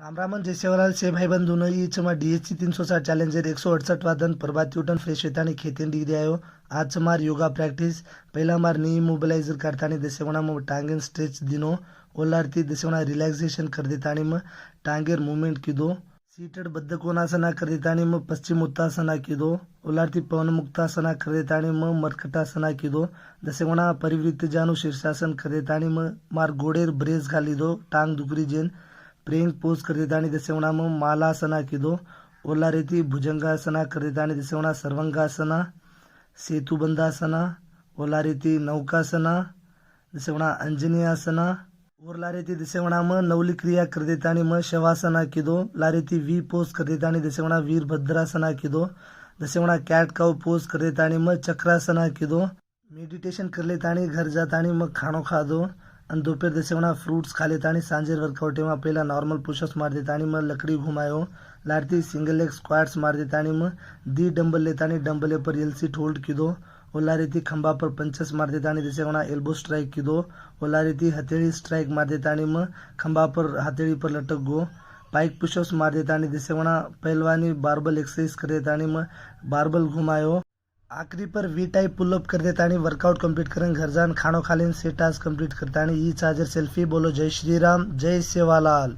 रामरामन जय सेवालाल से भाई बंधु ने ईचमा डीएचसी 360 चैलेंजर 168 वादन प्रभात यूटन फ्रेश वेतानी खेती डिग्री आयो आज मार योगा प्रैक्टिस पहला मार नी मोबिलाइजर करतानी दसेवणा में टांगेन स्ट्रेच दिनो ओलारती दसेवणा रिलैक्सेशन कर देतानी में टांगेर मूवमेंट कीदो सीटेड बद्धकोनासना कर देतानी में पश्चिम उत्तासना कीदो ओलारती पवन मुक्तासना कर देतानी में मरकटासना कीदो दसेवणा परिवृत्ति जानु शीर्षासन कर देतानी में मार गोडेर ब्रेस घाली दो टांग दुकरी जेन प्रेंग पोज कर देतानी दसेवणा में मालासना कीदो ओला रीति भुजंगासना कर देतानी दसेवणा सर्वंगासना सेतुबंधासना ओला रीति नौकासना दसेवणा अंजनीयासना और लारेती दसेवणा में नवली क्रिया कर देतानी में शवासना कीदो लारेती वी पोज कर देतानी दसेवणा वीरभद्रासना कीदो दसेवणा कैट काउ पोज कर देतानी में चक्रासना कीदो मेडिटेशन कर लेतानी घर जातानी में खानो खादो અને दोपहर दसेवणा फ्रूट्स खा लेतानी सांजे वर्कआउट में पहला नॉर्मल पुशअप्स मार देतानी में लकड़ी घुमायो लारती सिंगल लेग स्क्वाट्स मार देतानी में दी डंबल लेतानी डंबले पर एलसी होल्ड कीदो ओला रीति खंबा पर पंचस मार देतानी दसेवणा एल्बो स्ट्राइक कीदो ओला रीति हथेली स्ट्राइक मार देतानी में खंबा पर हथेली पर लटक गो पाइक पुशअप्स मार देतानी दसेवणा पहलवानी बारबल एक्सरसाइज कर देतानी में बारबल घुमायो आखिरी पर वी टाइप पुलअप कर देतानी वर्कआउट कंप्लीट करें घर जान खानो खा लें से टास्क कंप्लीट करतानी ई चार्जर सेल्फी बोलो जय श्री राम जय सेवालाल।